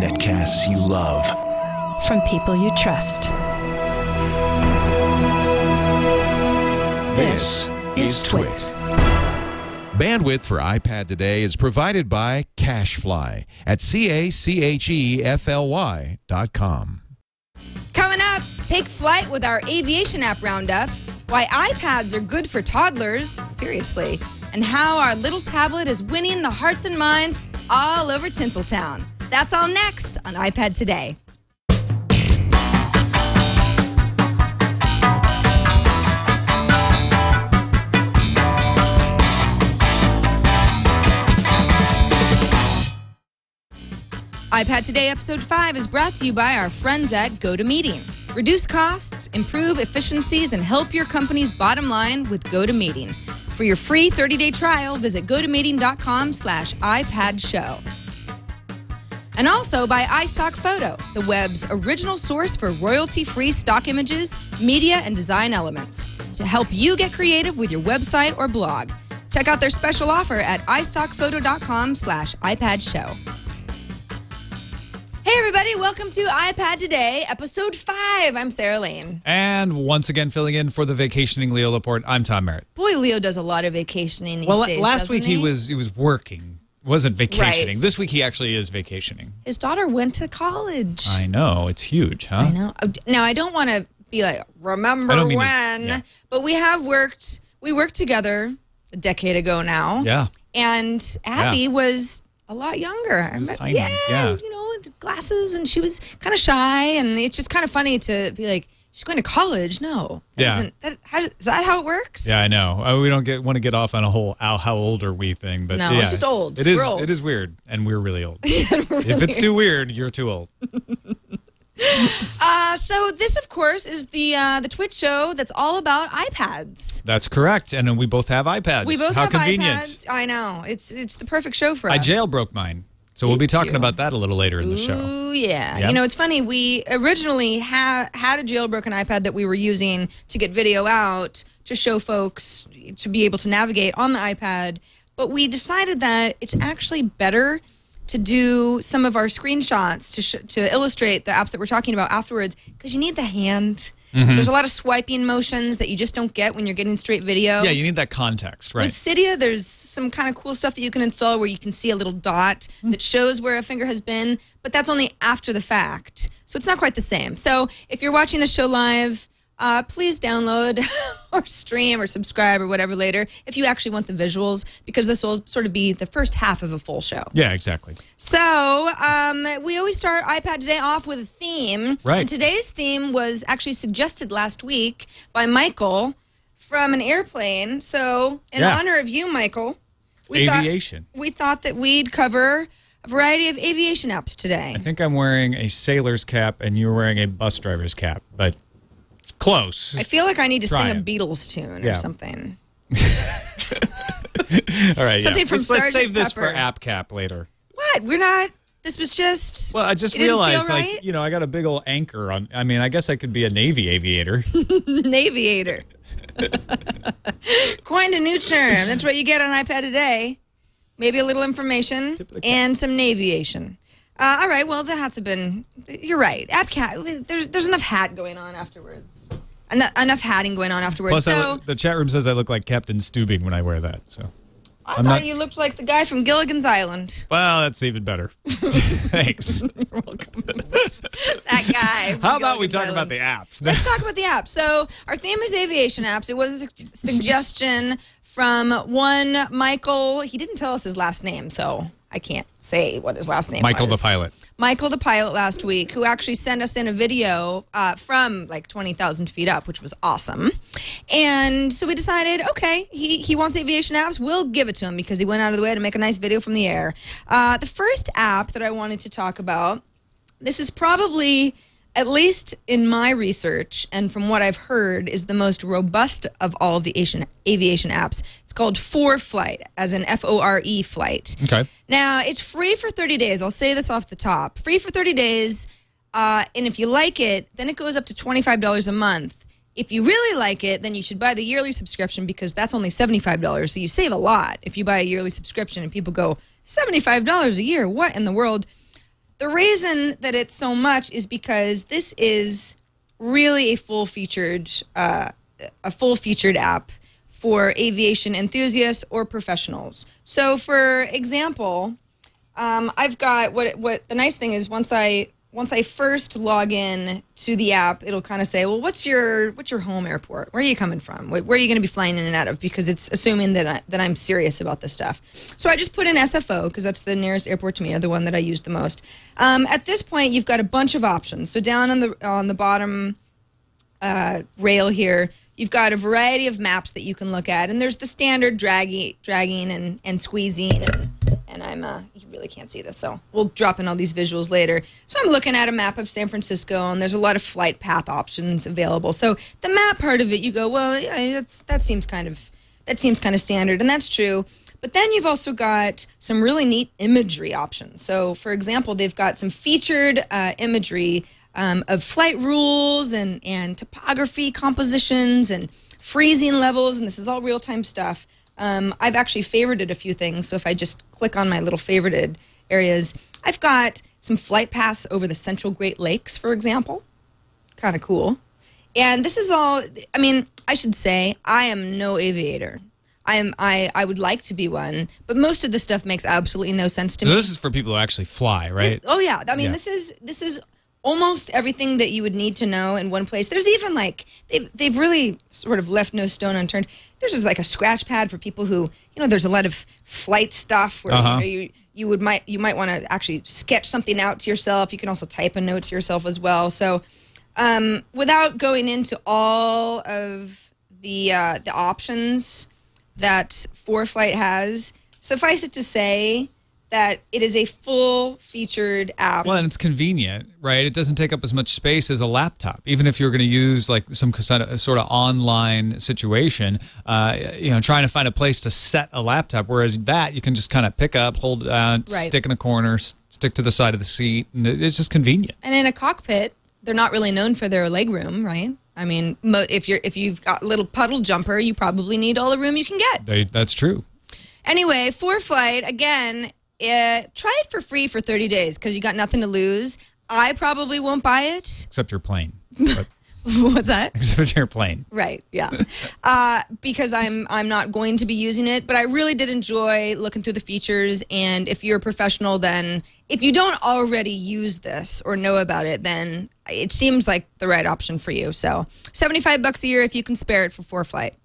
Netcasts you love. From people you trust. This is Twit. Bandwidth for iPad today is provided by Cachefly at CACHEFLY.com. Coming up, take flight with our Aviation App Roundup, why iPads are good for toddlers, seriously, and how our little tablet is winning the hearts and minds all over Tinseltown. That's all next on iPad Today. iPad Today Episode 5 is brought to you by our friends at GoToMeeting. Reduce costs, improve efficiencies, and help your company's bottom line with GoToMeeting. For your free 30-day trial, visit gotomeeting.com/iPadShow. And also by iStock Photo, the web's original source for royalty-free stock images, media, and design elements to help you get creative with your website or blog. Check out their special offer at iStockPhoto.com/iPadShow. Hey everybody, welcome to iPad Today, Episode 5. I'm Sarah Lane. And once again, filling in for the vacationing Leo Laporte, I'm Tom Merritt. Boy, Leo does a lot of vacationing these days, last doesn't week he was working, wasn't vacationing. Right. This week he actually is vacationing. His daughter went to college. I know, it's huge, huh? I know. Now, I don't want to be like, remember when, but we worked together a decade ago now. Yeah. And Abby was a lot younger. She was tiny. Yeah, you know, glasses, and she was kind of shy, and it's just kind of funny to be like, she's going to college. No. Is that how it works? Yeah, I know. We don't want to get off on a whole how old are we thing, but no, yeah, it's just old. It is. We're old. It is weird, and we're really old. If it's too weird, you're too old. So this, of course, is the Twitch show that's all about iPads. That's correct, and we both have iPads. We both How have convenient. iPads. I know. It's the perfect show for us. I jailbroke mine. So we'll be talking about that a little later in the show. Ooh, yeah. Yep. You know, it's funny. We originally had a jailbroken iPad that we were using to get video out to show folks to be able to navigate on the iPad. But we decided that it's actually better to do some of our screenshots to illustrate the apps that we're talking about afterwards, because you need the hand. Mm-hmm. There's a lot of swiping motions that you just don't get when you're getting straight video. Yeah, you need that context, right? With Cydia, there's some kind of cool stuff that you can install where you can see a little dot that shows where a finger has been, but that's only after the fact. So it's not quite the same. So if you're watching the show live, please download or stream or subscribe or whatever later if you actually want the visuals, because this will sort of be the first half of a full show. Yeah, exactly. So we always start iPad Today off with a theme. Right. And today's theme was actually suggested last week by Michael from an airplane. So in honor of you, Michael, we thought that we'd cover a variety of aviation apps today. I think I'm wearing a sailor's cap and you're wearing a bus driver's cap, but it's close. I feel like I need to sing a Beatles tune or something. All right, something from let's save this Pepper. for App Cap later. What? We're not. This was just. Well, I just realized, like, you know, I got a big old anchor on. I mean, I guess I could be a Navy aviator. Naviator. Coined a new term. That's what you get on iPad Today. Maybe a little information and some naviation. All right, well, the hats have been, you're right. App Cat, there's enough hat going on afterwards. Enough hatting going on afterwards. Plus, the chat room says I look like Captain Steubing when I wear that. So I thought you looked like the guy from Gilligan's Island. Well, that's even better. Thanks. You're welcome. That guy. How about we talk about the apps? Let's talk about the apps. So our theme is aviation apps. It was a suggestion from one Michael. He didn't tell us his last name, so I can't say what his last name was. Michael the pilot. Michael the pilot last week, who actually sent us in a video from like 20,000 feet up, which was awesome. And so we decided, okay, he wants aviation apps. We'll give it to him because he went out of the way to make a nice video from the air. The first app that I wanted to talk about, this is probably, at least in my research and from what I've heard, is the most robust of all of the aviation apps. It's called FORFlight, as in F-O-R-E flight. Okay. Now, it's free for 30 days. I'll say this off the top. Free for 30 days, and if you like it, then it goes up to $25 a month. If you really like it, then you should buy the yearly subscription because that's only $75, so you save a lot if you buy a yearly subscription. And people go, $75 a year? What in the world? The reason that it's so much is because this is really a full-featured app for aviation enthusiasts or professionals. So, for example, I've got what the nice thing is once I first log in to the app, it'll kind of say, well, what's your home airport? Where are you coming from? Where are you going to be flying in and out of? Because it's assuming that I'm serious about this stuff. So I just put in SFO because that's the nearest airport to me, or the one that I use the most. At this point, you've got a bunch of options. So down on the bottom rail here, you've got a variety of maps that you can look at, and there's the standard dragging and squeezing and you really can't see this, so we'll drop in all these visuals later. So I'm looking at a map of San Francisco, and there's a lot of flight path options available. So the map part of it, you go, well, yeah, that seems kind of standard, and that's true. But then you've also got some really neat imagery options. So, for example, they've got some featured imagery of flight rules and topography compositions and freezing levels, and this is all real-time stuff. I've actually favorited a few things, so if I just click on my little favorited areas, I've got some flight paths over the Central Great Lakes, for example. Kind of cool. And this is all, I mean, I should say, I am no aviator. I would like to be one, but most of the stuff makes absolutely no sense to me. So this is for people who actually fly, right? Oh yeah, I mean, this is almost everything that you would need to know in one place. There's even like they've really sort of left no stone unturned. There's just like a scratch pad for people who, there's a lot of flight stuff where you might want to actually sketch something out to yourself. You can also type a note to yourself as well. So without going into all of the options that ForeFlight has, suffice it to say that it is a full-featured app. Well, and it's convenient, right? It doesn't take up as much space as a laptop. Even if you're going to use like some sort of online situation, trying to find a place to set a laptop, whereas that you can just kind of pick up, hold it out, stick in a corner, stick to the side of the seat, and it's just convenient. And in a cockpit, they're not really known for their leg room, right? I mean, if you've got a little puddle jumper, you probably need all the room you can get. That's true. Anyway, ForeFlight, again, try it for free for 30 days because you got nothing to lose. I probably won't buy it. Except your plane. What's that? Except your plane. Right, yeah. Because I'm not going to be using it, but I really did enjoy looking through the features, and if you're a professional, then if you don't already use this or know about it, then it seems like the right option for you. So $75 a year if you can spare it for ForeFlight.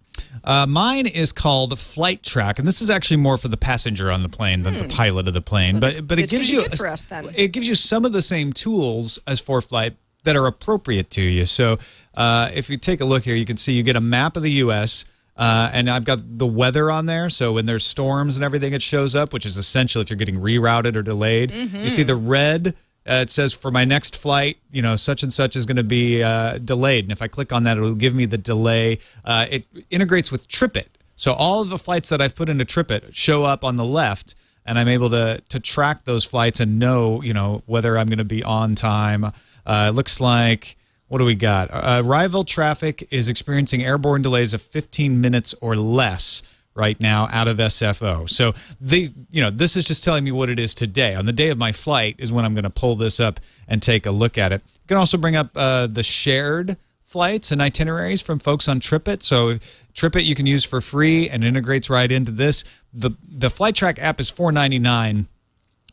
Mine is called Flight Track, and this is actually more for the passenger on the plane than the pilot of the plane. Well, but it gives you good for us, then. It gives you some of the same tools as ForeFlight that are appropriate to you. So if you take a look here, you can see you get a map of the U.S., and I've got the weather on there. So when there's storms and everything, it shows up, which is essential if you're getting rerouted or delayed. You see the red. It says for my next flight, such and such is going to be delayed. And if I click on that, it will give me the delay. It integrates with TripIt. So all of the flights that I've put into TripIt show up on the left, and I'm able to track those flights and know, whether I'm going to be on time. It looks like, what do we got? Arrival traffic is experiencing airborne delays of 15 minutes or less right now out of SFO. So this is just telling me what it is today. On the day of my flight is when I'm going to pull this up and take a look at it. You can also bring up the shared flights and itineraries from folks on TripIt. So TripIt you can use for free and integrates right into this. The Flight Track app is $4.99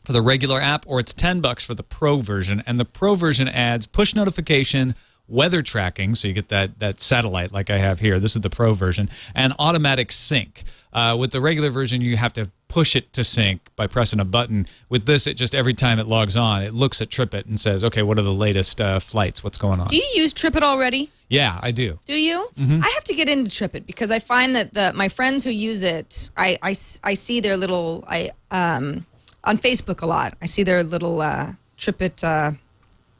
for the regular app, or it's $10 for the Pro version. And the Pro version adds push notification, weather tracking, so you get that satellite like I have here. This is the Pro version, and automatic sync. With the regular version, you have to push it to sync by pressing a button. With this, it just every time it logs on, it looks at TripIt and says, okay, what are the latest flights? What's going on? Do you use TripIt already? Yeah, I do. Do you? Mm-hmm. I have to get into TripIt because I find that my friends who use it, I see their little, on Facebook a lot, I see their little TripIt,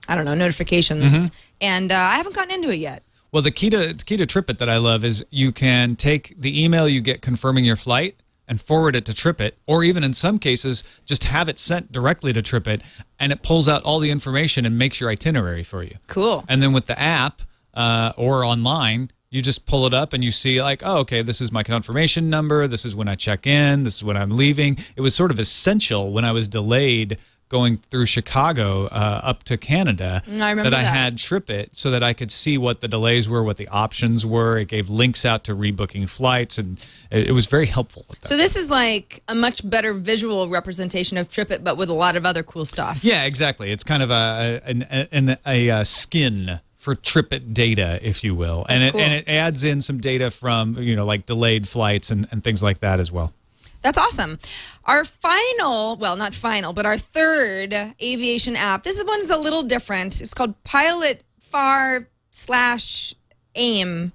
notifications, and I haven't gotten into it yet. Well, the key to TripIt that I love is you can take the email you get confirming your flight and forward it to TripIt, or even in some cases, just have it sent directly to TripIt, and it pulls out all the information and makes your itinerary for you. Cool. And then with the app, or online. You just pull it up and you see like, oh, okay, this is my confirmation number. This is when I check in. This is when I'm leaving. It was sort of essential when I was delayed going through Chicago up to Canada that I had TripIt so that I could see what the delays were, what the options were. It gave links out to rebooking flights, and it was very helpful with that. So this is like a much better visual representation of TripIt, but with a lot of other cool stuff. Yeah, exactly. It's kind of a skin for TripIt data, if you will. And it adds in some data from, like delayed flights and things like that as well. That's awesome. Our final, well, not final, but our third aviation app, this one is a little different. It's called PilotFAR/AIM.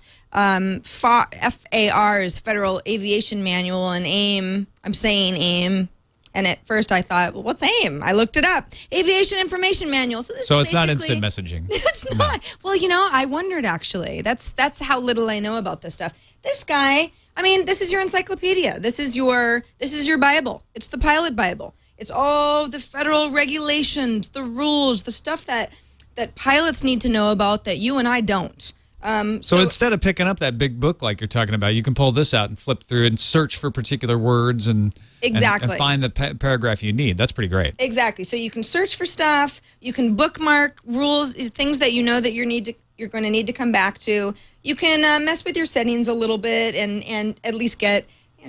FAR is Federal Aviation Manual, and AIM, I'm saying AIM. And at first I thought, well, what's AIM? I looked it up. Aviation Information Manual. So it's not instant messaging. It's not. Well, I wondered actually. That's how little I know about this stuff. This guy, this is your encyclopedia. This is your Bible. It's the Pilot Bible. It's all the federal regulations, the rules, the stuff that pilots need to know about that you and I don't. So instead of picking up that big book like you're talking about, you can pull this out and flip through and search for particular words and find the paragraph you need. That's pretty great. Exactly. So you can search for stuff. You can bookmark rules, things that you know that you're going to need to come back to. You can mess with your settings a little bit and at least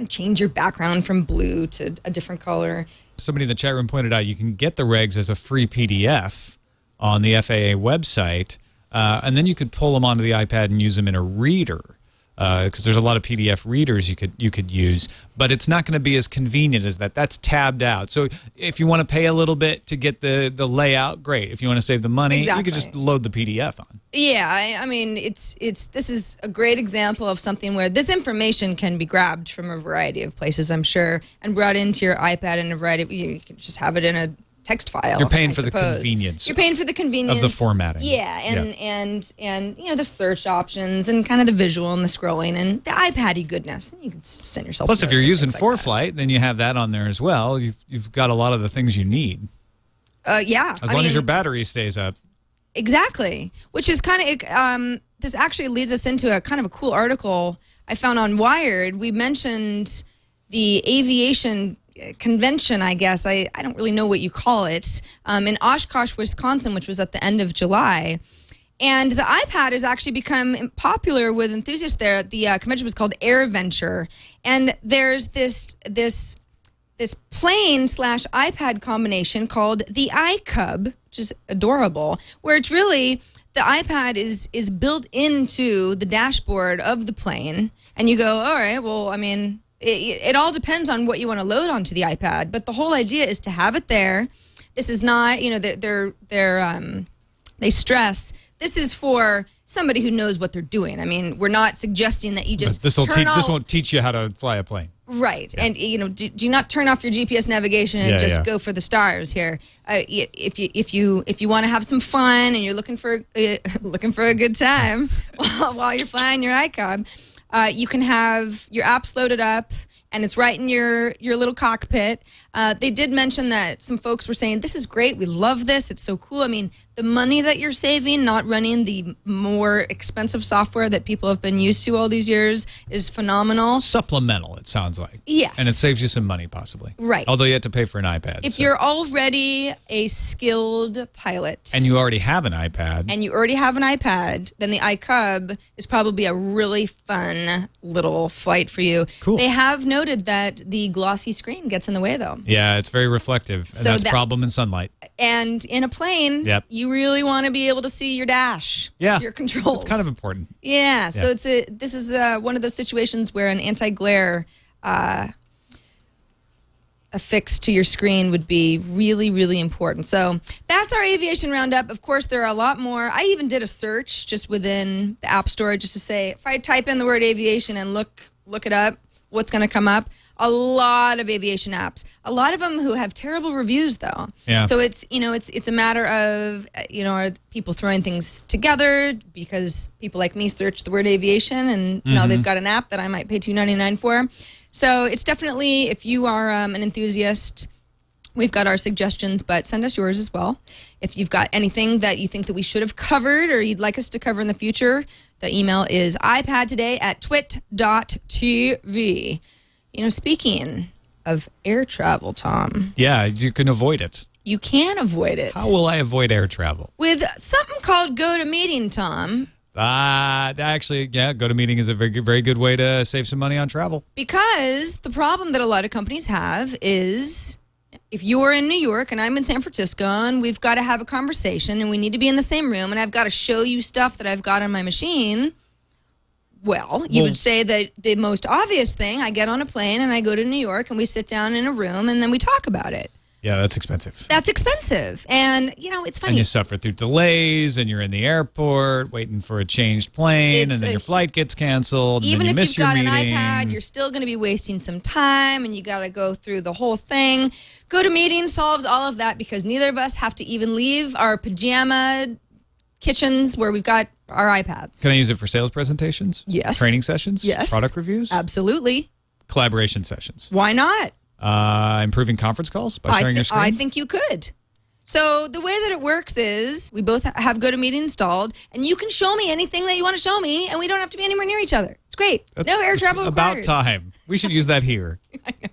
change your background from blue to a different color. Somebody in the chat room pointed out you can get the regs as a free PDF on the FAA website. And then you could pull them onto the iPad and use them in a reader, because there's a lot of PDF readers you could use, but it's not going to be as convenient as that. That's tabbed out. So if you want to pay a little bit to get the layout, great. If you want to save the money, you could just load the PDF on. Yeah, this is a great example of something where this information can be grabbed from a variety of places, I'm sure, and brought into your iPad in a variety of, you can just have it in a text file. You're paying for the convenience. You're paying for the convenience of the formatting. Yeah, and the search options and kind of the visual and the scrolling and the iPad-y goodness. You can send yourself. Plus, if you're using ForeFlight, then you have that on there as well. You've got a lot of the things you need. Yeah. As long as your battery stays up. Exactly. Which is kind of this actually leads us into a kind of a cool article I found on Wired. We mentioned the aviation convention, I guess. I don't really know what you call it, in Oshkosh, Wisconsin, which was at the end of July. And the iPad has actually become popular with enthusiasts there. The convention was called AirVenture. And there's this plane/iPad combination called the iCub, which is adorable, where it's really the iPad is built into the dashboard of the plane. And you go, all right, well, it all depends on what you want to load onto the iPad, but the whole idea is to have it there. This is not, they stress this is for somebody who knows what they're doing. We're not suggesting that you just this won't teach you how to fly a plane. Right. Yeah. And do not turn off your GPS navigation and go for the stars here. If you want to have some fun and you're looking for a good time while you're flying your iCub, you can have your apps loaded up, and it's right in your little cockpit. They did mention that some folks were saying, this is great, we love this, it's so cool. The money that you're saving, not running the more expensive software that people have been used to all these years, is phenomenal. Supplemental, it sounds like. Yes. And it saves you some money, possibly. Right. Although you have to pay for an iPad. If you're already a skilled pilot. And you already have an iPad. Then the iCub is probably a really fun little flight for you. Cool. They have noted that the glossy screen gets in the way, though. Yeah, it's very reflective, and that's a problem in sunlight. And in a plane, you really want to be able to see your dash, your controls. It's kind of important. Yeah, so this is one of those situations where an anti-glare affixed to your screen would be really, really important. So that's our aviation roundup. Of course, there are a lot more. I even did a search just within the App Store just to say, if I type in the word aviation and look it up, what's going to come up? A lot of aviation apps. A lot of them who have terrible reviews, though. Yeah. So it's a matter of are people throwing things together because people like me search the word aviation and now they've got an app that I might pay $2.99 for. So it's definitely, if you are an enthusiast We've got our suggestions, but send us yours as well. If you've got anything that you think that we should have covered or you'd like us to cover in the future, the email is iPadtoday@twit.tv. You know, speaking of air travel, Tom. Yeah, you can avoid it. You can avoid it. How will I avoid air travel? With something called GoToMeeting, Tom. Actually, yeah, GoToMeeting is a very, very good way to save some money on travel. Because the problem that a lot of companies have is if you're in New York and I'm in San Francisco and we've got to have a conversation and we need to be in the same room and I've got to show you stuff that I've got on my machine, well, you would say that the most obvious thing, I get on a plane and I go to New York and we sit down in a room and then we talk about it. Yeah, that's expensive. That's expensive. And, you know, it's funny. And you suffer through delays, and you're in the airport waiting for a changed plane, and then your flight gets canceled, and even then you if miss you've your got meeting. an iPad, you're still going to be wasting some time, and you got to go through the whole thing. GoToMeeting solves all of that because neither of us have to even leave our pajama kitchens where we've got our iPads. Can I use it for sales presentations? Yes. Training sessions? Yes. Product reviews? Absolutely. Collaboration sessions? Why not? Improving conference calls by sharing your screen? I think you could. So the way that it works is we both have GoToMeeting installed, and you can show me anything that you want to show me, and we don't have to be anywhere near each other. It's great. No air travel required. About time. We should use that here. I know.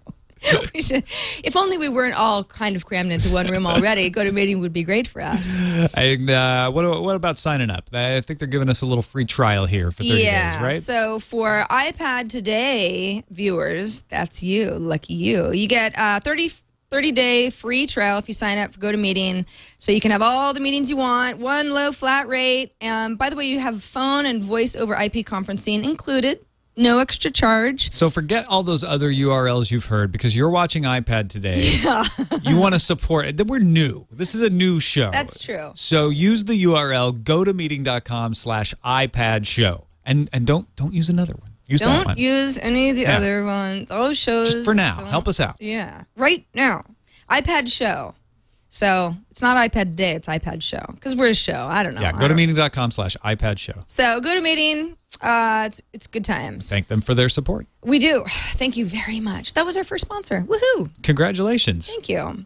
We should. If only we weren't all kind of crammed into one room already, GoToMeeting would be great for us. What about signing up? I think they're giving us a little free trial here for 30 days, right? So for iPad Today viewers, that's you, lucky you. You get 30-day free trial if you sign up for GoToMeeting. So you can have all the meetings you want, one low flat rate. By the way, you have phone and voice over IP conferencing included. No extra charge. So forget all those other URLs you've heard because you're watching iPad Today. Yeah. You want to support it. We're new. This is a new show. That's true. So use the URL gotomeeting.com/iPad show. And don't use another one. Use that one. Don't use any of the other ones. Those shows. Just for now. Help us out. Yeah. Right now. iPad show. So it's not iPad Today, it's iPad show. Because we're a show. I don't know. Yeah, gotomeeting.com/iPad show. So GoToMeeting, it's good times. Thank them for their support. We do. Thank you very much. That was our first sponsor. Woohoo. Congratulations. Thank you.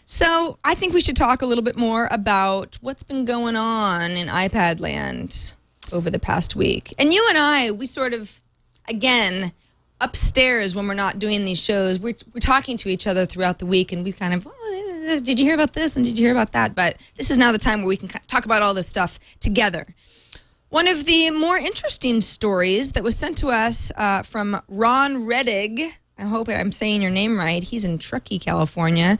So I think we should talk a little bit more about what's been going on in iPad land over the past week. And you and I, we sort of, again, upstairs when we're not doing these shows, we're talking to each other throughout the week, and we kind of, did you hear about this and did you hear about that? But this is now the time where we can talk about all this stuff together. One of the more interesting stories that was sent to us from Ron Reddig, I hope I'm saying your name right, he's in Truckee, California,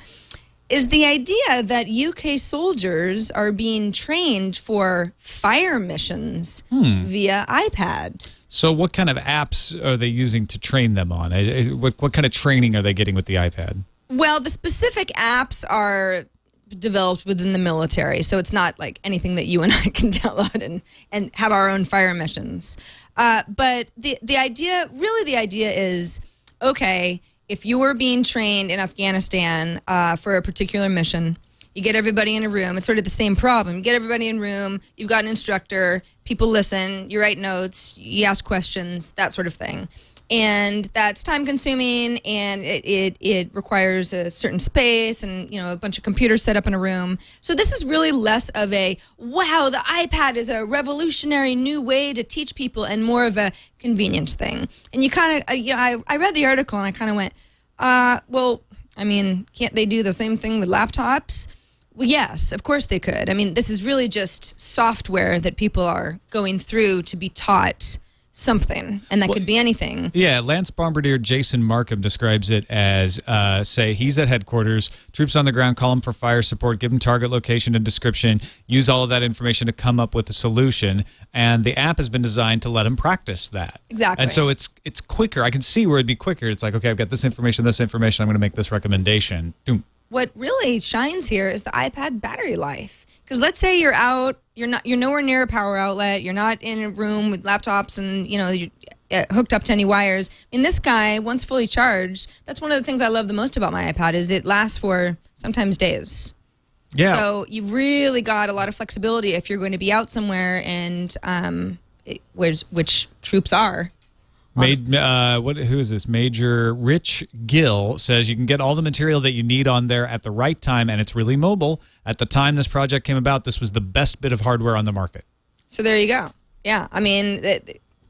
is the idea that UK soldiers are being trained for fire missions via iPad. So what kind of apps are they using to train them on? What kind of training are they getting with the iPad? Well, the specific apps are developed within the military, so it's not like anything that you and I can download and have our own fire missions. But the idea is, okay, if you were being trained in Afghanistan for a particular mission, you get everybody in a room. It's sort of the same problem. You get everybody in a room, you've got an instructor, people listen, you write notes, you ask questions, that sort of thing. And that's time consuming, and it requires a certain space and, a bunch of computers set up in a room. So this is really less of a, wow, the iPad is a revolutionary new way to teach people, and more of a convenience thing. And you kind of, I read the article and I kind of went, well, I mean, can't they do the same thing with laptops? Well, yes, of course they could. I mean, this is really just software that people are going through to be taught something, and that could be anything. Yeah, Lance Bombardier Jason Markham describes it as, say, he's at headquarters, troops on the ground call him for fire support, give him target location and description, use all of that information to come up with a solution, and the app has been designed to let him practice that. Exactly. And so it's quicker. I can see where it'd be quicker. It's like, okay, I've got this information, I'm going to make this recommendation. Boom. What really shines here is the iPad battery life. Because let's say you're out, you're nowhere near a power outlet, you're not in a room with laptops and you're hooked up to any wires. And this guy, once fully charged, that's one of the things I love the most about my iPad is it lasts for sometimes days. Yeah. So you've really got a lot of flexibility if you're going to be out somewhere and which troops are Who is this? Major Rich Gill says you can get all the material that you need on there at the right time, and it's really mobile. At the time this project came about, this was the best bit of hardware on the market. So there you go. Yeah, I mean,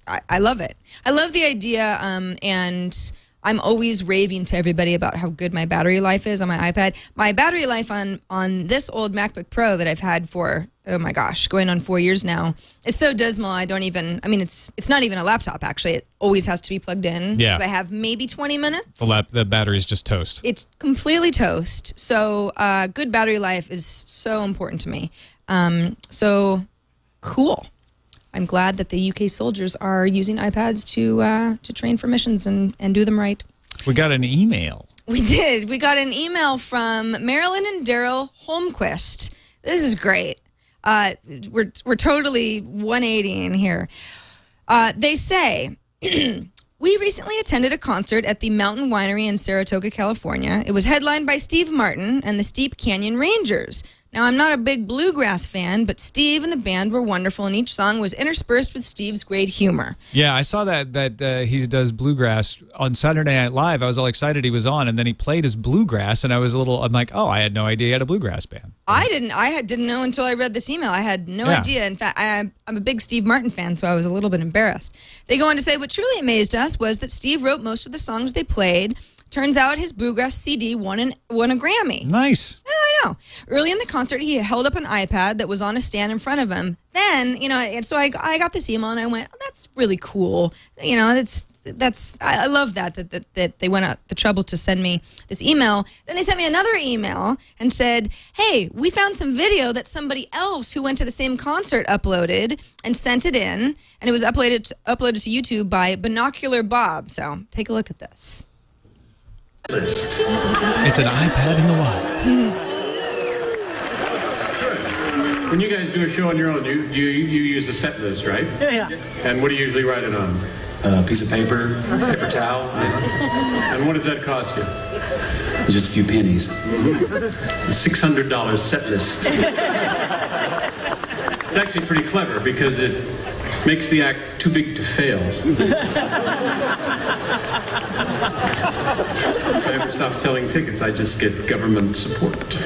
I love it. I love the idea, and I'm always raving to everybody about how good my battery life is on my iPad. My battery life on this old MacBook Pro that I've had for, oh my gosh, going on 4 years now, is so dismal. I don't even, I mean, it's not even a laptop, actually. It always has to be plugged in. Yeah. Because I have maybe 20 minutes. The battery's just toast. It's completely toast. So good battery life is so important to me. So cool. I'm glad that the UK soldiers are using iPads to train for missions and do them right. We got an email. We did. We got an email from Marilyn and Daryl Holmquist. This is great. We're totally 180 in here. They say, we recently attended a concert at the Mountain Winery in Saratoga, California. It was headlined by Steve Martin and the Steep Canyon Rangers. Now, I'm not a big bluegrass fan, but Steve and the band were wonderful, and each song was interspersed with Steve's great humor. Yeah, I saw that he does bluegrass on Saturday Night Live. I was all excited he was on, and then he played his bluegrass, and I'm like, oh, I had no idea he had a bluegrass band. I didn't know until I read this email. I had no idea. In fact, I'm a big Steve Martin fan, so I was a little bit embarrassed. They go on to say, what truly amazed us was that Steve wrote most of the songs they played. Turns out his bluegrass CD won a Grammy. Nice. Yeah, I know. Early in the concert, he held up an iPad that was on a stand in front of him. Then, and so I got this email and I went, oh, that's really cool. I love that they went out the trouble to send me this email. Then they sent me another email and said, hey, we found some video that somebody else who went to the same concert uploaded and sent it in, and it was uploaded to YouTube by Binocular Bob. So take a look at this. It's an iPad in the wild. When you guys do a show on your own, you use a set list, right? Yeah. And what do you usually write it on? A piece of paper towel. And what does that cost you? Just a few pennies. $600 set list. It's actually pretty clever because it makes the act too big to fail. If I ever stop selling tickets, I just get government support.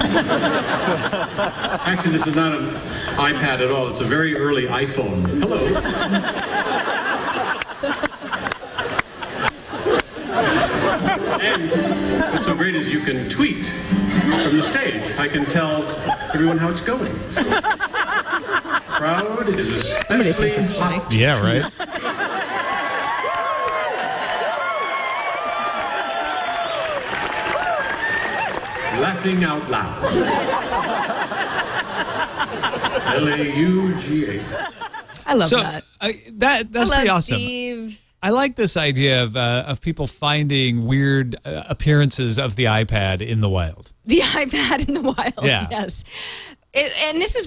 Actually, this is not an iPad at all. It's a very early iPhone. Hello. And what's so great is you can tweet from the stage. I can tell everyone how it's going. Crowd is Somebody thinks it's funny. Yeah, right? laughing out loud. L-A-U-G-A. I love that. That's pretty awesome. Steve. I like this idea of people finding weird appearances of the iPad in the wild. The iPad in the wild. Yeah. Yes. And this is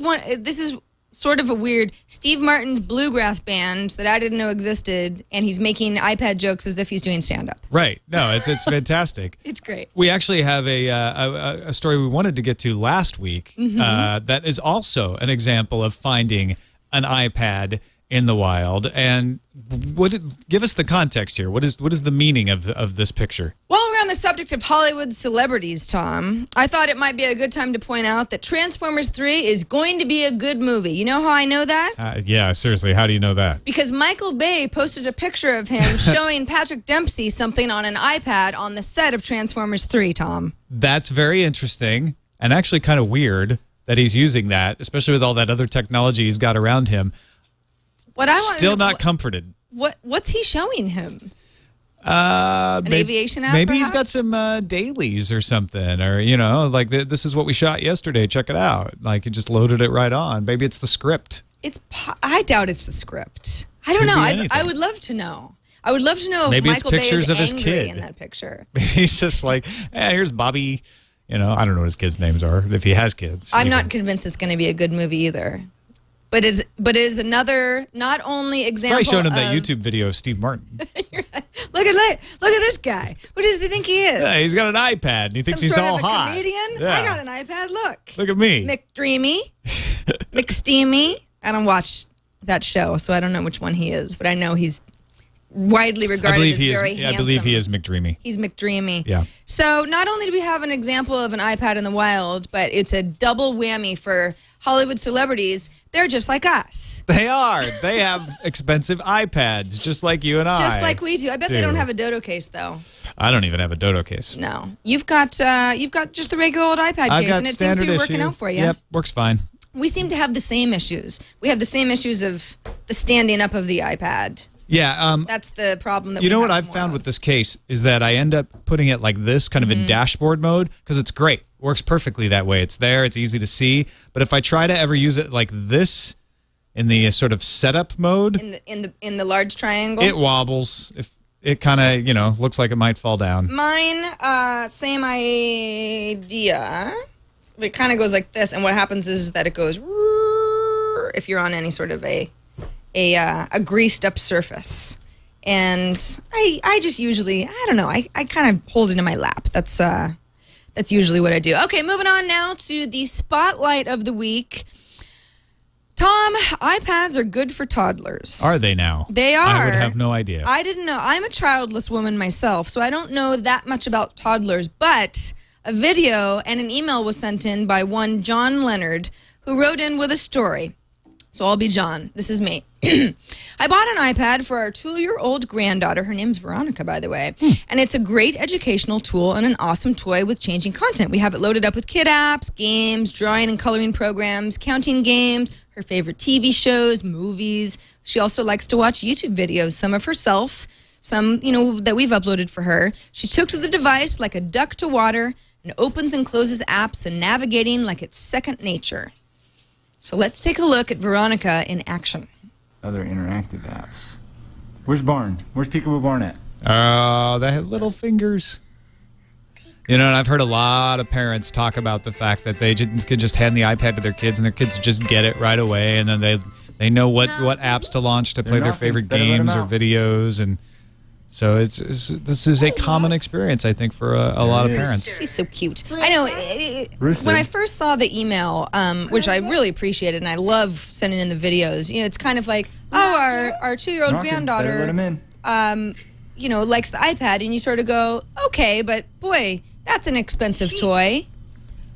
sort of a weird Steve Martin's bluegrass band that I didn't know existed, and he's making iPad jokes as if he's doing stand-up. Right. No, it's fantastic. It's great. We actually have a story we wanted to get to last week that is also an example of finding an iPad in the wild. And give us the context here. What is the meaning of this picture? While we're on the subject of Hollywood celebrities, Tom, I thought it might be a good time to point out that Transformers 3 is going to be a good movie. You know how I know that? Yeah, seriously. How do you know that? Because Michael Bay posted a picture of him showing Patrick Dempsey something on an iPad on the set of Transformers 3, Tom. That's very interesting and actually kind of weird that he's using that, especially with all that other technology he's got around him. What I want Still not comforted. What's he showing him? An aviation app, maybe he's perhaps? got some dailies or something, or like this is what we shot yesterday. Check it out. Like he just loaded it right on. Maybe it's the script. I doubt it's the script. I don't know. I would love to know. I would love to know Maybe if it's Michael Bay pictures is of his angry kid in that picture. Maybe he's just like, here's Bobby. I don't know what his kids' names are. If he has kids, I'm not convinced it's going to be a good movie either. But it is another not only example. Probably showing him that YouTube video of Steve Martin. Look at this guy. What does he think he is? Yeah, he's got an iPad and he thinks Some he's sort all of a hot. comedian? Yeah. I got an iPad. Look at me, McDreamy, McSteamy. I don't watch that show, so I don't know which one he is, but I know he's widely regarded as very handsome. I believe he is McDreamy. He's McDreamy. Yeah. So not only do we have an example of an iPad in the wild, but it's a double whammy for Hollywood celebrities. They're just like us. They are. They have expensive iPads, just like you and I. Just like we do. I bet they don't have a Dodo case, though. I don't even have a Dodo case. No. You've got just the regular old iPad case, and it seems to be working out for you. Yep, works fine. We seem to have the same issues. We have the same issues of the standing up of the iPad. Yeah. That's the problem that you know what I've found with this case is that I end up putting it like this, kind of in dashboard mode, because it's great. Works perfectly that way. It's there. It's easy to see. But if I try to ever use it like this in the sort of setup mode, in the large triangle, it wobbles. If it kind of looks like it might fall down. Mine, same idea. It kind of goes like this, and what happens is that it goes if you're on any sort of a greased up surface. And I just usually, I don't know, I kind of hold it in my lap. That's usually what I do. Okay, moving on now to the spotlight of the week. Tom, iPads are good for toddlers. Are they now? They are. I would have no idea. I didn't know. I'm a childless woman myself, so I don't know that much about toddlers, but a video and an email was sent in by one John Leonard, who wrote in with a story. So I'll be John. This is me. I bought an iPad for our 2-year-old granddaughter. Her name's Veronica, by the way. And it's a great educational tool and an awesome toy with changing content. We have it loaded up with kid apps, games, drawing and coloring programs, counting games, her favorite TV shows, movies. She also likes to watch YouTube videos, some of herself, some, that we've uploaded for her. She took to the device like a duck to water and opens and closes apps and navigating like it's second nature. So let's take a look at Veronica in action. Other interactive apps. Where's Barn? Where's Peekaboo Barn at? Oh, they have little fingers. And I've heard a lot of parents talk about the fact that they can just hand the iPad to their kids, and their kids just get it right away, and then they know what apps to launch to play their favorite games or videos, and so this is a common experience, I think, for a lot of parents. She's so cute. I know. When I first saw the email, which I really appreciated, and I love sending in the videos, it's kind of like, our 2-year-old granddaughter, likes the iPad, and you sort of go, okay, but boy, that's an expensive toy.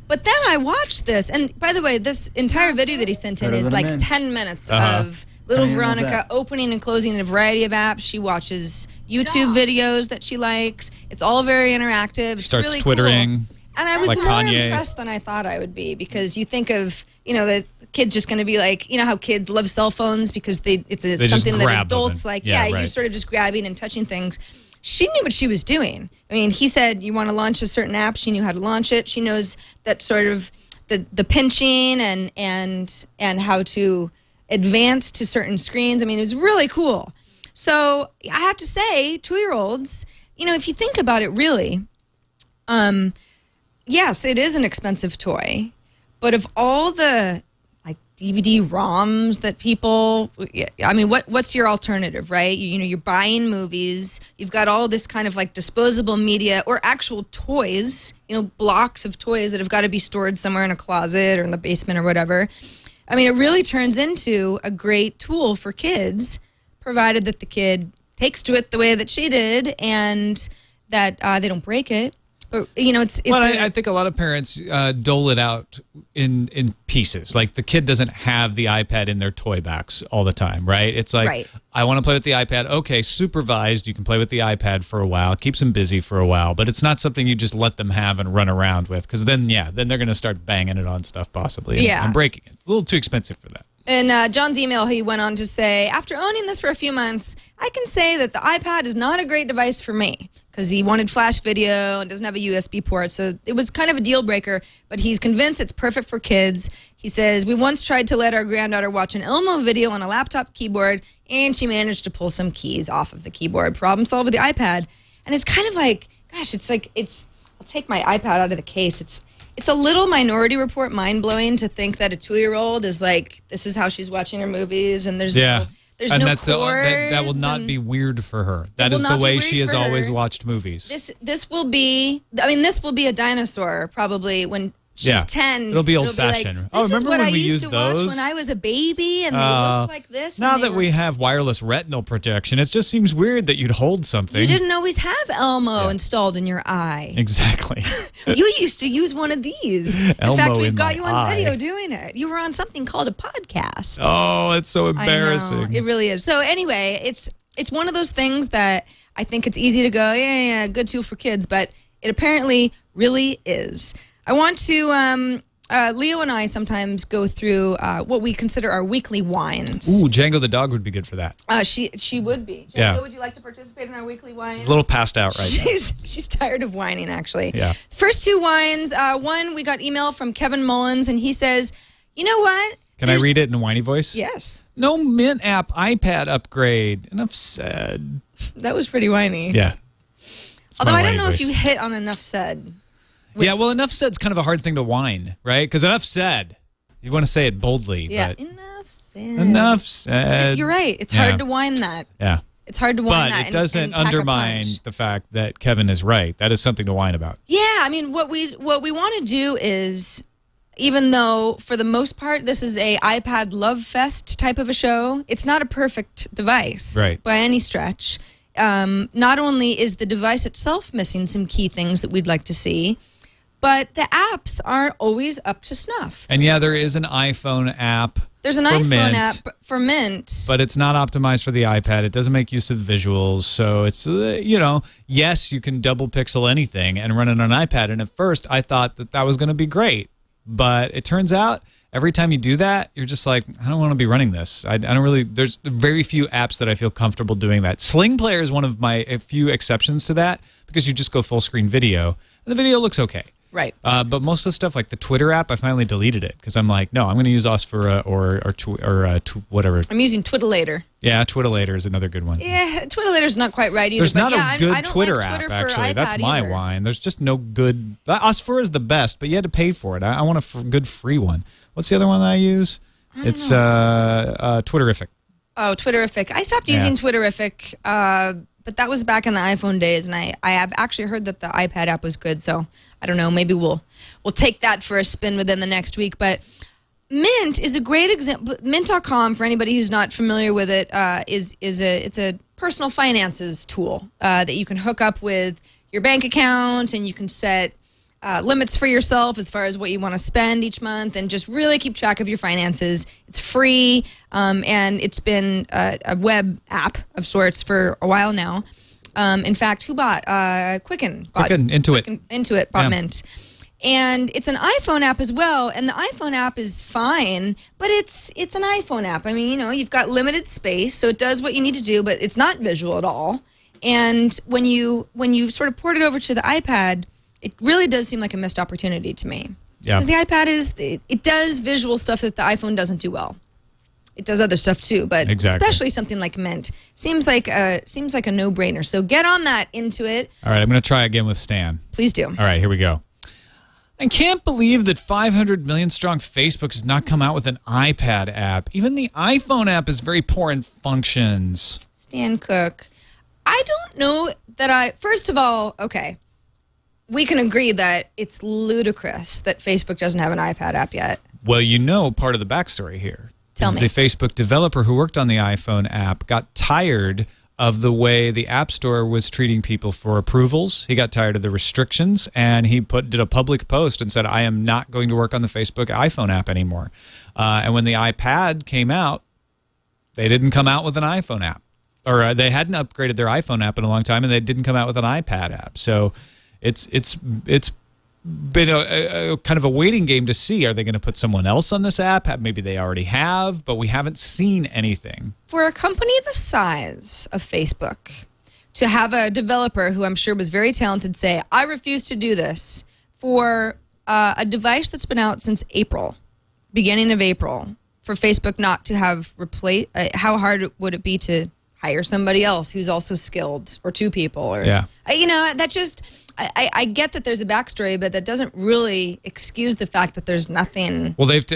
But then I watched this, and by the way, this entire video that he sent in is like 10 minutes of little Veronica opening and closing a variety of apps. She watches YouTube videos that she likes. It's all very interactive. It's starts really twittering. Cool. And I was like more Kanye. impressed than I thought I would be, because you think of, the kid's just going to be like, how kids love cell phones because it's something that adults like. Yeah, right. You're sort of just grabbing and touching things. She knew what she was doing. I mean, he said you want to launch a certain app. She knew how to launch it. She knows that sort of the pinching and how to advance to certain screens. I mean, it was really cool. So I have to say, 2-year-olds, if you think about it really, yes, it is an expensive toy, but of all the DVD ROMs that people, what's your alternative, right? You're buying movies, you've got all this kind of disposable media or actual toys, blocks of toys that have got to be stored somewhere in a closet or in the basement or whatever. I mean, it really turns into a great tool for kids, provided that the kid takes to it the way that she did and that they don't break it. But, I think a lot of parents dole it out in pieces. Like the kid doesn't have the iPad in their toy box all the time, right? It's like, right. I want to play with the iPad. Okay, supervised. You can play with the iPad for a while. Keeps them busy for a while. But it's not something you just let them have and run around with, because then they're going to start banging it on stuff possibly and breaking it. A little too expensive for that. In John's email, he went on to say, after owning this for a few months, I can say that the iPad is not a great device for me, because he wanted flash video and doesn't have a USB port. So it was kind of a deal breaker, but he's convinced it's perfect for kids. He says, we once tried to let our granddaughter watch an Elmo video on a laptop keyboard, and she managed to pull some keys off of the keyboard. Problem solved with the iPad. And it's kind of like, gosh, I'll take my iPad out of the case. It's a little Minority Report mind-blowing to think that a 2-year-old is like, this is how she's watching her movies, and there's no cords. That will not be weird for her. That is the way she has always watched movies. This will be a dinosaur probably when She's 10. It'll be old-fashioned. Like, oh, this remember is what when I we used used to those? watch when I was a baby, and they looked like this. Now that we have wireless retinal protection, it just seems weird that you'd hold something. You didn't always have Elmo installed in your eye. Exactly. You used to use one of these. In Elmo fact, we've in got my you on eye. video doing it. You were on something called a podcast. Oh, it's so embarrassing. I know. It really is. So anyway, it's one of those things that I think it's easy to go, yeah, good tool for kids, but it apparently really is. I want to, Leo and I sometimes go through what we consider our weekly whines. Ooh, Django the dog would be good for that. She would be. Django, Yeah. would you like to participate in our weekly whine? She's a little passed out right now. She's tired of whining, actually. Yeah. First two whines. One, we got email from Kevin Mullins, and he says, you know what? Can I read it in a whiny voice? Yes. No Mint app iPad upgrade. Enough said. That was pretty whiny. Yeah. It's Although my I don't whiny know if voice. you hit on enough said. Yeah, well, enough said's kind of a hard thing to whine, right? Because enough said. You want to say it boldly, Yeah. but Enough said. enough said. You're right. It's Yeah. hard to whine that. Yeah. It's hard to whine But that. it doesn't and pack a undermine punch. the fact that Kevin is right. That is something to whine about. Yeah, I mean, what we want to do is, even though for the most part this is a iPad love fest type of a show, it's not a perfect device by any stretch. Not only is the device itself missing some key things that we'd like to see, but the apps aren't always up to snuff. And yeah, there is an iPhone app. There's an for iPhone Mint, app for Mint. but it's not optimized for the iPad. It doesn't make use of visuals. So it's, yes, you can double pixel anything and run it on an iPad. And at first, I thought that was going to be great. But it turns out every time you do that, you're just like, I don't want to be running this. I don't really, there's very few apps that I feel comfortable doing that. Sling Player is one of my few exceptions to that because you just go full screen video. And the video looks okay. Right. But most of the stuff like the Twitter app, I finally deleted it because I'm like, no, I'm going to use us for whatever. I'm using Twiddlater. Yeah, Twiddlater is another good one. Yeah, Twiddlater's not quite right either. There's but not yeah, a good I don't Twitter like app, Twitter actually. for That's iPad my either. whine. There's just no good. Us4 is the best, but you had to pay for it. I want a good free one. What's the other one that I use? It's Twitterific. Oh, Twitterific. I stopped using Twitterific, but that was back in the iPhone days, and I have actually heard that the iPad app was good, so I don't know. Maybe we'll take that for a spin within the next week. But Mint is a great example. Mint.com, for anybody who's not familiar with it, it's a personal finances tool that you can hook up with your bank account, and you can set limits for yourself as far as what you want to spend each month, and just really keep track of your finances. It's free, and it's been a web app of sorts for a while now. In fact, who bought Quicken? Intuit bought Mint. And it's an iPhone app as well, and the iPhone app is fine, but it's an iPhone app. I mean, you've got limited space, so it does what you need to do, but it's not visual at all. And when you sort of port it over to the iPad, it really does seem like a missed opportunity to me. Yeah. Because the iPad it does visual stuff that the iPhone doesn't do well. It does other stuff too, but especially something like Mint seems like a no-brainer. So get on that, Intuit. All right, I'm going to try again with Stan. Please do. All right, here we go. I can't believe that 500 million strong Facebook has not come out with an iPad app. Even the iPhone app is very poor in functions. Stan Cook. I don't know that first of all, okay, we can agree that it's ludicrous that Facebook doesn't have an iPad app yet. Well, part of the backstory here. Tell me. The Facebook developer who worked on the iPhone app got tired of the way the App Store was treating people for approvals. He got tired of the restrictions, and he did a public post and said, I am not going to work on the Facebook iPhone app anymore. And when the iPad came out, they didn't come out with an iPhone app. Or they hadn't upgraded their iPhone app in a long time, and they didn't come out with an iPad app. So it's been a kind of a waiting game to see, are they going to put someone else on this app? Maybe they already have, but we haven't seen anything. For a company the size of Facebook to have a developer who I'm sure was very talented say, I refuse to do this, for a device that's been out since beginning of April, for Facebook not to have replaced, how hard would it be to hire somebody else who's also skilled, or two people? Or, that just... I get that there's a backstory, but that doesn't really excuse the fact that there's nothing. Well, if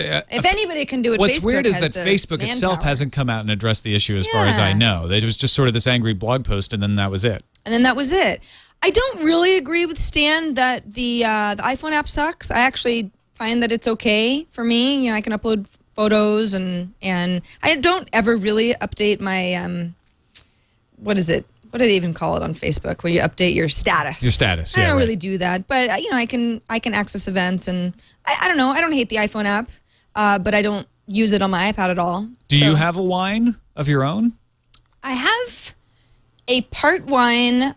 anybody can do it, what's Facebook weird is has that the Facebook itself hasn't come out and addressed the issue as far as I know. It was just sort of this angry blog post, and then that was it. I don't really agree with Stan that the iPhone app sucks. I actually find that it's okay for me. You know, I can upload photos and I don't ever really update my what is it? What do they even call it on Facebook? Where you update your status? Your status. I don't really do that, but you know, I can access events, and I don't know. I don't hate the iPhone app, but I don't use it on my iPad at all. Do you have a Whine of your own? I have a part Whine,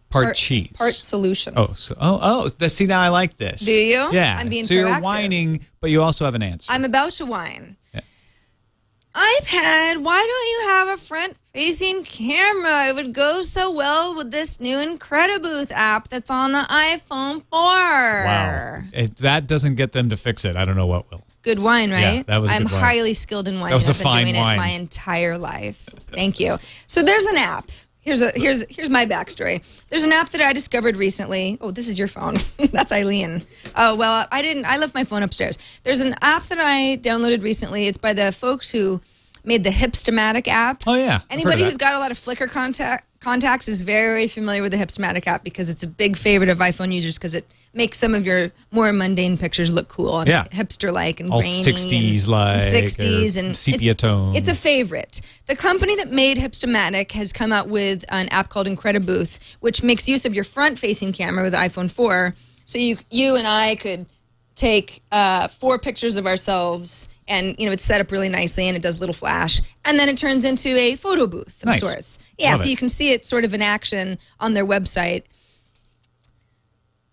part cheese, part solution. See, now I like this. Do you? Yeah. I'm being so proactive. You're whining, but you also have an answer. I'm about to whine. Yeah. iPad, why don't you have a front-facing camera? It would go so well with this new Incredibooth app that's on the iPhone 4. Wow. If that doesn't get them to fix it, I don't know what will. Good wine, right? Yeah, that was a I'm good wine. highly skilled in wine. That was a I've been fine doing wine. it my entire life. Thank you. So there's an app. Here's my backstory. There's an app that I discovered recently. Oh, this is your phone. That's Eileen. Oh, well, I left my phone upstairs. There's an app that I downloaded recently. It's by the folks who made the Hipstamatic app. Oh, yeah. Anybody who's got a lot of Flickr contacts is very familiar with the Hipstamatic app because it's a big favorite of iPhone users because it makes some of your more mundane pictures look cool and hipster-like and all grainy. 60s-like. 60s and sepia tone. It's a favorite. The company that made Hipstamatic has come out with an app called Incredibooth, which makes use of your front-facing camera with the iPhone 4. So you and I could take 4 pictures of ourselves, and you know it's set up really nicely, and it does little flash, and then it turns into a photo booth of sorts. Yeah, so you can see it sort of in action on their website.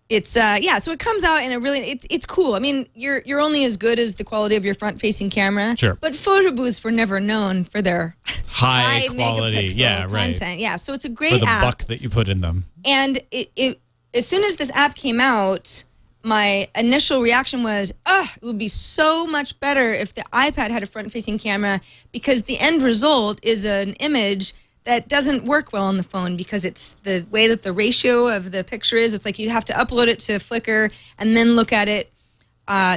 It's so it comes out in a really it's cool. I mean, you're only as good as the quality of your front-facing camera. Sure. But photo booths were never known for their high quality, megapixel content. Yeah, so it's a great for the app. buck that you put in them. And it as soon as this app came out, my initial reaction was, it would be so much better if the iPad had a front-facing camera because the end result is an image that doesn't work well on the phone because it's the way that the ratio of the picture is. It's like you have to upload it to Flickr and then look at it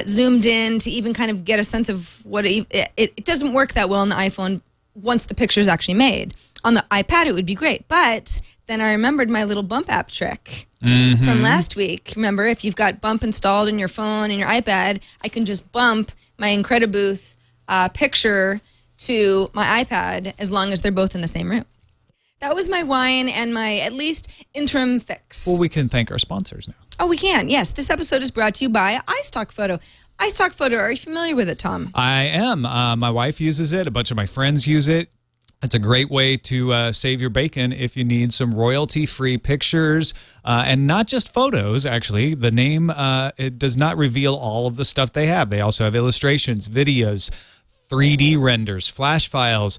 zoomed in to even kind of get a sense of what it doesn't work that well on the iPhone once the picture is actually made. On the iPad, it would be great. But then I remembered my little bump app trick from last week. Remember, if you've got bump installed in your phone and your iPad, I can just bump my Incredibooth picture to my iPad as long as they're both in the same room. That was my whine and my, at least, interim fix. Well, we can thank our sponsors now. Oh, we can. Yes. This episode is brought to you by iStockPhoto. iStockPhoto, are you familiar with it, Tom? I am. My wife uses it. A bunch of my friends use it. It's a great way to save your bacon if you need some royalty-free pictures and not just photos, actually. The name, it does not reveal all of the stuff they have. They also have illustrations, videos, 3D renders, flash files,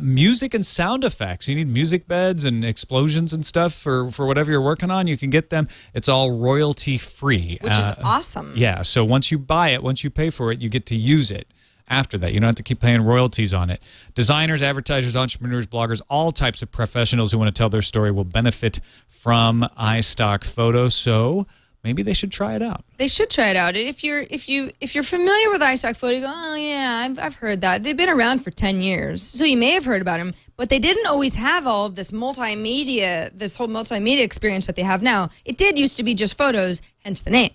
music and sound effects. You need music beds and explosions and stuff for whatever you're working on. You can get them. It's all royalty-free. Which is awesome. Yeah, so once you buy it, once you pay for it, you get to use it. After that, you don't have to keep paying royalties on it. Designers, advertisers, entrepreneurs, bloggers, all types of professionals who want to tell their story will benefit from iStockPhoto. So maybe they should try it out. They should try it out. If you're familiar with iStockPhoto, you go, oh yeah, I've heard that. They've been around for 10 years, so you may have heard about them. But they didn't always have all of this multimedia, this whole multimedia experience that they have now. It did used to be just photos, hence the name.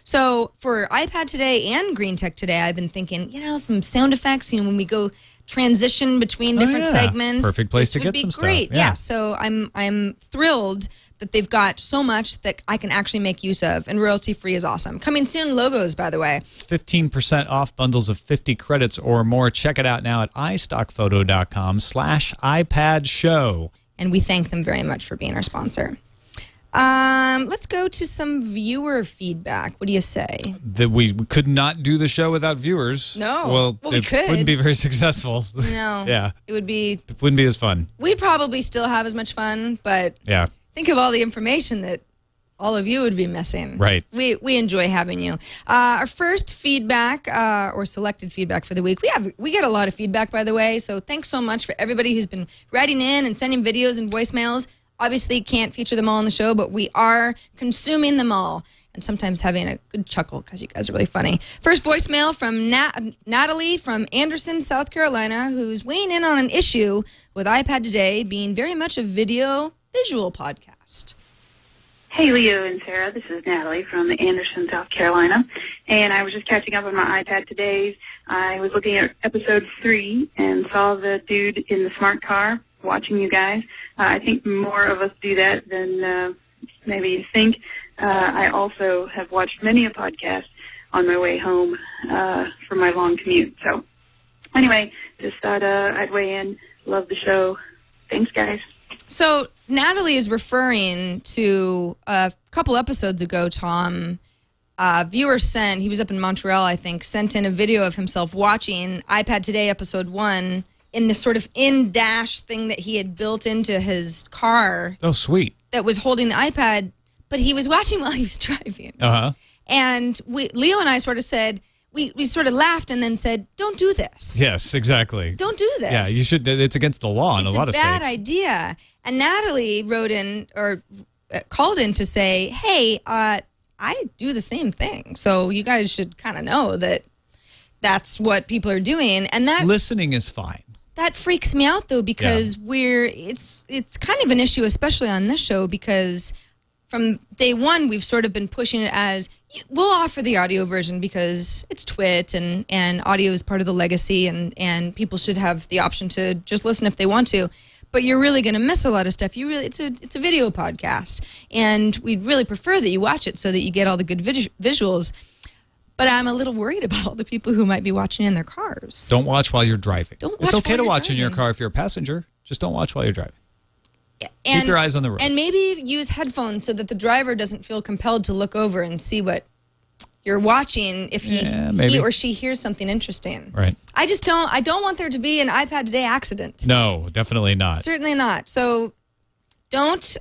So for iPad today and Green Tech today, I've been thinking, some sound effects, when we go transition between different segments. Perfect place to get some stuff. Great. Yeah. So I'm thrilled that they've got so much that I can actually make use of, and royalty-free is awesome. Coming soon, logos, by the way. 15% off bundles of 50 credits or more. Check it out now at iStockPhoto.com/iPadShow. And we thank them very much for being our sponsor. Let's go to some viewer feedback. What do you say? That we could not do the show without viewers. No. Well, we could. Wouldn't be very successful. No. Yeah. It wouldn't be as fun. We'd probably still have as much fun, but yeah. Think of all the information that all of you would be missing. Right. We enjoy having you. Our first feedback, or selected feedback for the week. We get a lot of feedback, by the way, so thanks so much for everybody who's been writing in and sending videos and voicemails. Obviously, can't feature them all on the show, but we are consuming them all and sometimes having a good chuckle because you guys are really funny. First voicemail from Natalie from Anderson, South Carolina, who's weighing in on an issue with iPad Today being very much a visual podcast. Hey, Leo and Sarah. This is Natalie from Anderson, South Carolina. And I was just catching up on my iPad today. I was looking at episode 3 and saw the dude in the smart car watching you guys. I think more of us do that than maybe you think. I also have watched many a podcast on my way home from my long commute. So anyway, just thought I'd weigh in. Love the show. Thanks, guys. So Natalie is referring to a couple episodes ago, Tom. Viewer sent, he was up in Montreal, I think, sent in a video of himself watching iPad Today, episode 1, in this sort of in-dash thing that he had built into his car. Oh, sweet. That was holding the iPad, but he was watching while he was driving. Uh-huh. And Leo and I sort of said, we sort of laughed and then said, don't do this. Yes, exactly. Don't do this. Yeah, you should. It's against the law in a lot of states. It's a bad idea. And Natalie wrote in or called in to say, hey, I do the same thing. So you guys should kind of know that that's what people are doing. And that listening is fine. That freaks me out, though, because it's kind of an issue, especially on this show, because from day one, we've sort of been pushing it as we'll offer the audio version because it's Twit and audio is part of the legacy and people should have the option to just listen if they want to. But you're really going to miss a lot of stuff. It's a video podcast, and we'd really prefer that you watch it so that you get all the good visuals. But I'm a little worried about all the people who might be watching in their cars. Don't watch while you're driving. It's okay to watch in your car if you're a passenger. Just don't watch while you're driving. And, keep your eyes on the road. And maybe use headphones so that the driver doesn't feel compelled to look over and see what you're watching if he or she hears something interesting. Right. I don't want there to be an iPad Today accident. No, definitely not. Certainly not. So don't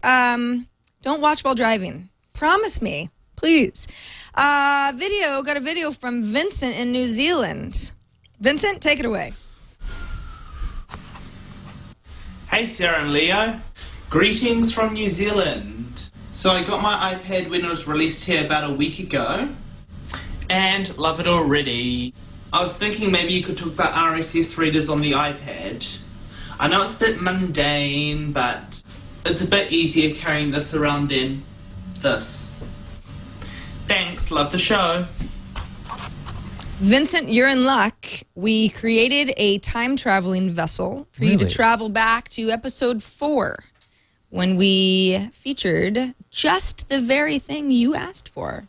watch while driving. Promise me, please. Got a video from Vincent in New Zealand. Vincent, take it away. Hey, Sarah and Leo. Greetings from New Zealand. So I got my iPad when it was released here about a week ago, and love it already. I was thinking maybe you could talk about RSS readers on the iPad. I know it's a bit mundane, but it's a bit easier carrying this around than this. Thanks, love the show. Vincent, you're in luck. We created a time-traveling vessel for you to travel back to episode 4 when we featured just the very thing you asked for.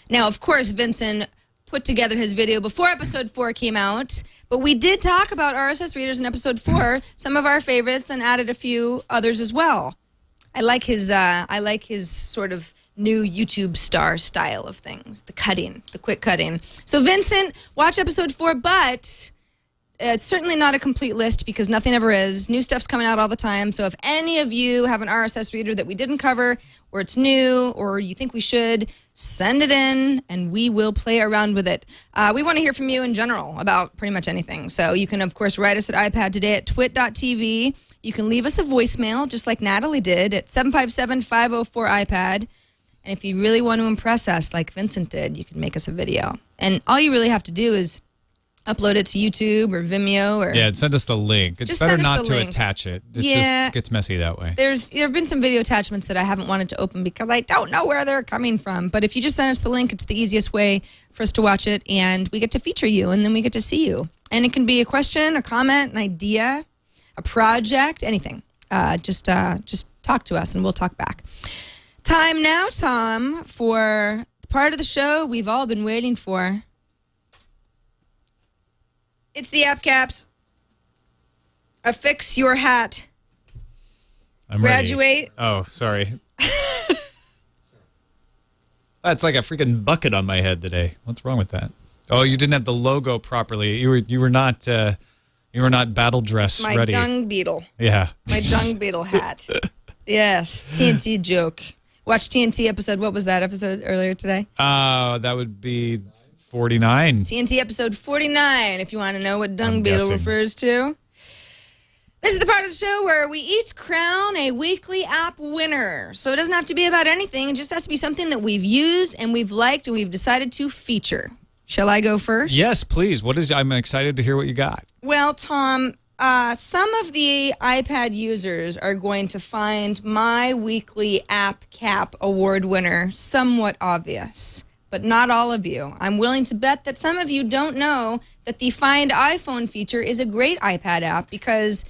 Now, of course, Vincent put together his video before episode 4 came out, but we did talk about RSS readers in episode 4, some of our favorites, and added a few others as well. I like his sort of new YouTube star style of things, the quick cutting. So Vincent, watch episode 4, but it's certainly not a complete list because nothing ever is. New stuff's coming out all the time. So if any of you have an RSS reader that we didn't cover, or it's new, or you think we should, send it in and we will play around with it. We want to hear from you in general about pretty much anything. So you can, of course, write us at iPad Today at twit.tv. You can leave us a voicemail, just like Natalie did, at 757-504-iPad. And if you really want to impress us, like Vincent did, you can make us a video. And all you really have to do is upload it to YouTube or Vimeo. Or send us the link. It's better not to attach it. It just gets messy that way. There have been some video attachments that I haven't wanted to open because I don't know where they're coming from. But if you just send us the link, it's the easiest way for us to watch it. And we get to feature you, and then we get to see you. And it can be a question, a comment, an idea, a project, anything. Just talk to us, and we'll talk back. Time now, Tom, for the part of the show we've all been waiting for. It's the App Caps. Affix your hat. I'm Graduate. Ready. Oh, sorry. That's like a freaking bucket on my head today. What's wrong with that? Oh, you didn't have the logo properly. You were not battle dress ready. My dung beetle. Yeah. My dung beetle hat. Yes. TNT joke. Watch TNT episode. What was that episode earlier today? That would be 49. TNT episode 49, if you want to know what dung beetle refers to. This is the part of the show where we each crown a weekly app winner. So it doesn't have to be about anything. It just has to be something that we've used and we've liked and we've decided to feature. Shall I go first? Yes, please. I'm excited to hear what you got. Well, Tom, some of the iPad users are going to find my weekly App Cap award winner somewhat obvious, but not all of you. I'm willing to bet that some of you don't know that the Find iPhone feature is a great iPad app because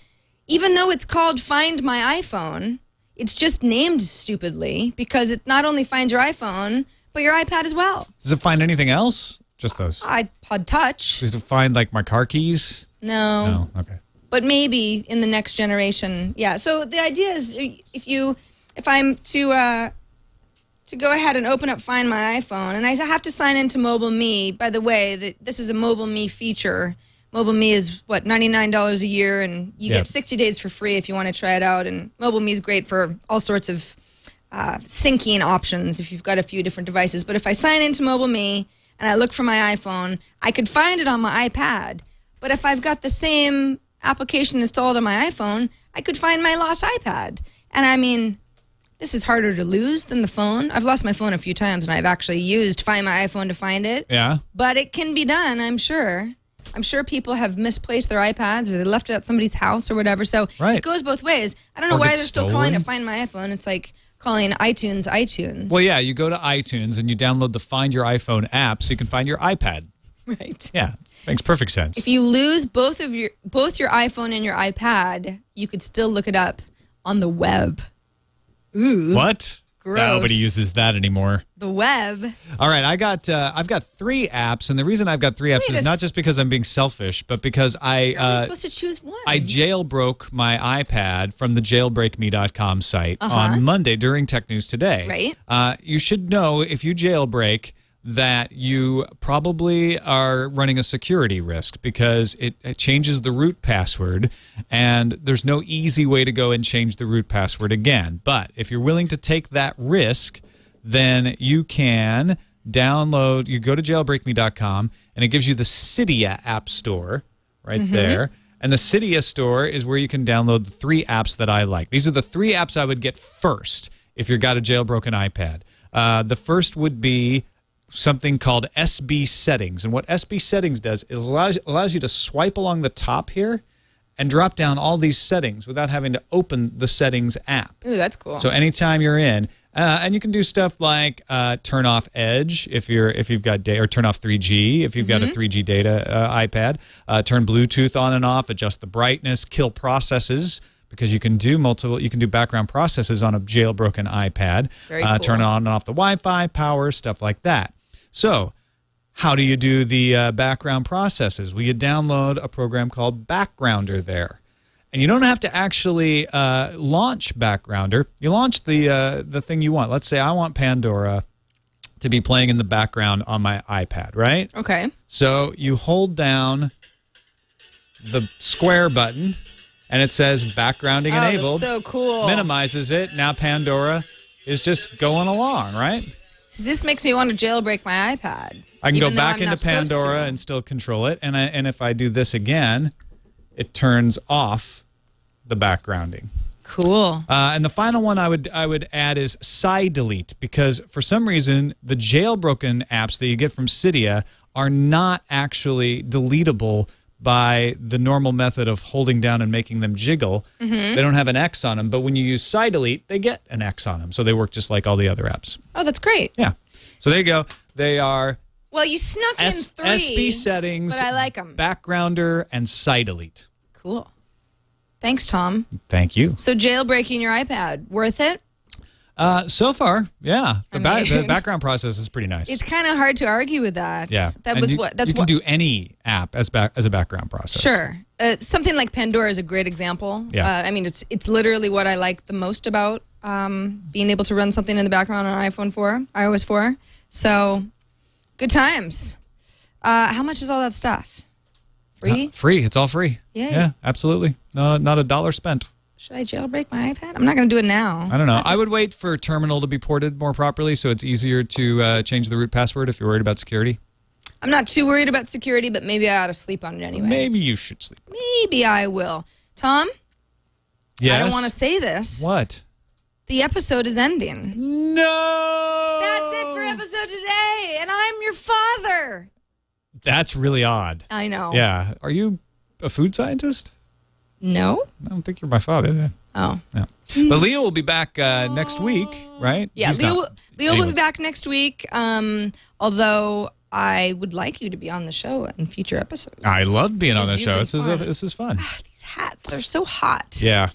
even though it's called Find My iPhone, it's just named stupidly because it not only finds your iPhone, but your iPad as well. Does it find anything else? Just those? iPod Touch. Does it find like my car keys? No. No, okay. But maybe in the next generation. Yeah, so the idea is if I'm to go ahead and open up Find My iPhone, and I have to sign into Mobile Me. By the way, this is a Mobile Me feature. Mobile Me is, what, $99 a year, and you get 60 days for free if you want to try it out. And Mobile Me is great for all sorts of syncing options if you've got a few different devices. But if I sign into Mobile Me and I look for my iPhone, I could find it on my iPad. But if I've got the same application installed on my iPhone, I could find my lost iPad. And I mean, this is harder to lose than the phone. I've lost my phone a few times, and I've actually used Find My iPhone to find it. Yeah. But it can be done, I'm sure. I'm sure people have misplaced their iPads or they left it at somebody's house or whatever. So it goes both ways. I don't know why they're still calling it Find My iPhone. It's like calling iTunes. Well, yeah, you go to iTunes and you download the Find Your iPhone app so you can find your iPad. Right. Yeah, makes perfect sense. If you lose both your iPhone and your iPad, you could still look it up on the web. Ooh. What? Gross. Nobody uses that anymore. The web. All right, I've got 3 apps, and the reason I've got 3 apps is not just because I'm being selfish, but because You're only supposed to choose one. I jailbroke my iPad from the jailbreakme.com site on Monday during Tech News Today. Right. You should know if you jailbreak that you probably are running a security risk because it changes the root password, and there's no easy way to go and change the root password again. But if you're willing to take that risk, then you can download, you go to jailbreakme.com, and it gives you the Cydia app store right there. And the Cydia store is where you can download the 3 apps that I like. These are the 3 apps I would get first if you've got a jailbroken iPad. The first would be something called SBSettings. And what SBSettings does is allows you to swipe along the top here and drop down all these settings without having to open the settings app. Ooh, that's cool. So anytime you're in, and you can do stuff like turn off Edge if you've got data, or turn off 3G if you've got a 3G data iPad. Turn Bluetooth on and off, adjust the brightness, kill processes, because you can do background processes on a jailbroken iPad. Very cool. Turn on and off the Wi-Fi, power, stuff like that. So how do you do the background processes? Well, you download a program called Backgrounder there. And you don't have to actually launch Backgrounder. You launch the thing you want. Let's say I want Pandora to be playing in the background on my iPad, right? Okay. So you hold down the square button, and it says backgrounding enabled. That's so cool. Minimizes it. Now Pandora is just going along, right? So this makes me want to jailbreak my iPad. I can go back into Pandora and still control it. And if I do this again, it turns off the backgrounding. Cool. And the final one I would add is CyDelete, because for some reason the jailbroken apps that you get from Cydia are not actually deletable by the normal method of holding down and making them jiggle. They don't have an X on them, but when you use CyDelete, they get an X on them, so they work just like all the other apps. Oh, that's great. Yeah. So there you go. They are Well, you snuck in 3. SBSettings, but I like them. Backgrounder, and CyDelete. Cool. Thanks, Tom. Thank you. So jailbreaking your iPad, worth it? So far, yeah. The background process is pretty nice. It's kind of hard to argue with that. Yeah. That And was you, what. That's you can what. do any app as a background process. Sure. Something like Pandora is a great example. Yeah. I mean, it's literally what I like the most about being able to run something in the background on iOS 4. So, good times. How much is all that stuff? Free? Free. It's all free. Yay. Yeah, absolutely. Not $1 spent. Should I jailbreak my iPad? I'm not going to do it now. I don't know. I would wait for Terminal to be ported more properly so it's easier to change the root password if you're worried about security. I'm not too worried about security, but maybe I ought to sleep on it anyway. Maybe you should sleep. Maybe I will. Tom? Yes? I don't want to say this. What? The episode is ending. No! That's it for episode today, and I'm your father. That's really odd. I know. Yeah. Are you a food scientist? No? I don't think you're my father then. Oh. Yeah. But Leo will be back next week, right? Yeah, Leo will be back next week. Although I would like you to be on the show in future episodes. I love being on the show. This is fun. These hats, they're so hot. Yeah.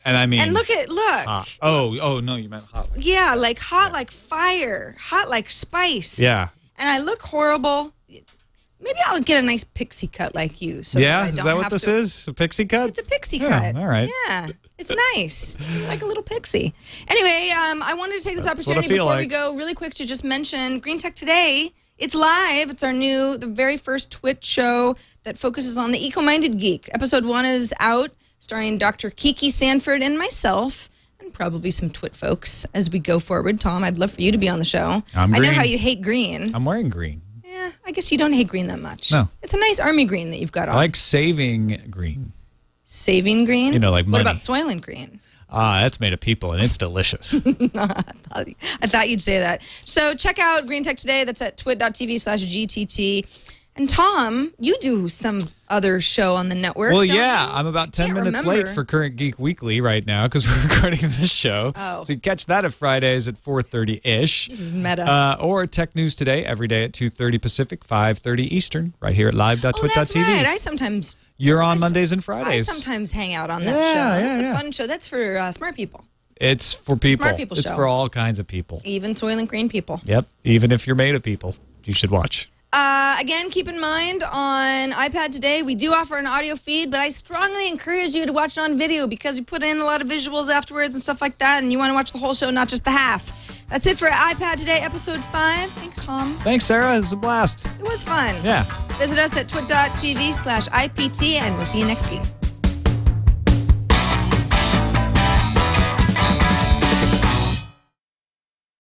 And I mean, and look. Hot. Oh no, you meant hot. Yeah, like hot like fire, hot like spice. Yeah. And I look horrible. Maybe I'll get a nice pixie cut like you. So yeah, is that what this is? A pixie cut? It's a pixie cut. All right. Yeah, it's nice. Like a little pixie. Anyway, I wanted to take this opportunity before we go really quick to just mention Green Tech Today. It's live. It's the very first Twitch show that focuses on the eco-minded geek. Episode 1 is out, starring Dr. Kiki Sanford and myself, and probably some Twit folks as we go forward. Tom, I'd love for you to be on the show. I know how you hate green. I'm wearing green. Yeah, I guess you don't hate green that much. No. It's a nice army green that you've got on. I like saving green. Saving green? You know, like money. What about Soylent Green? That's made of people, and it's delicious. I thought you'd say that. So check out Green Tech Today. That's at twit.tv/GTT. And Tom, you do some other show on the network. Well, yeah, I'm about 10 minutes late for Current Geek Weekly right now because we're recording this show. Oh. So you catch that at Fridays at 4:30-ish. This is meta. Or Tech News Today every day at 2:30 Pacific, 5:30 Eastern, right here at live.twit.tv. Oh, that's right. I sometimes... You're on Mondays and Fridays. I sometimes hang out on that show. That's a fun show. That's for smart people. It's for people. Smart people show. It's for all kinds of people. Even Soylent Green people. Yep. Even if you're made of people, you should watch. Again, keep in mind on iPad Today, we do offer an audio feed, but I strongly encourage you to watch it on video because we put in a lot of visuals afterwards and stuff like that, and you want to watch the whole show, not just the half. That's it for iPad Today, episode 5. Thanks, Tom. Thanks, Sarah. This was a blast. It was fun. Yeah. Visit us at twit.tv/IPT, and we'll see you next week.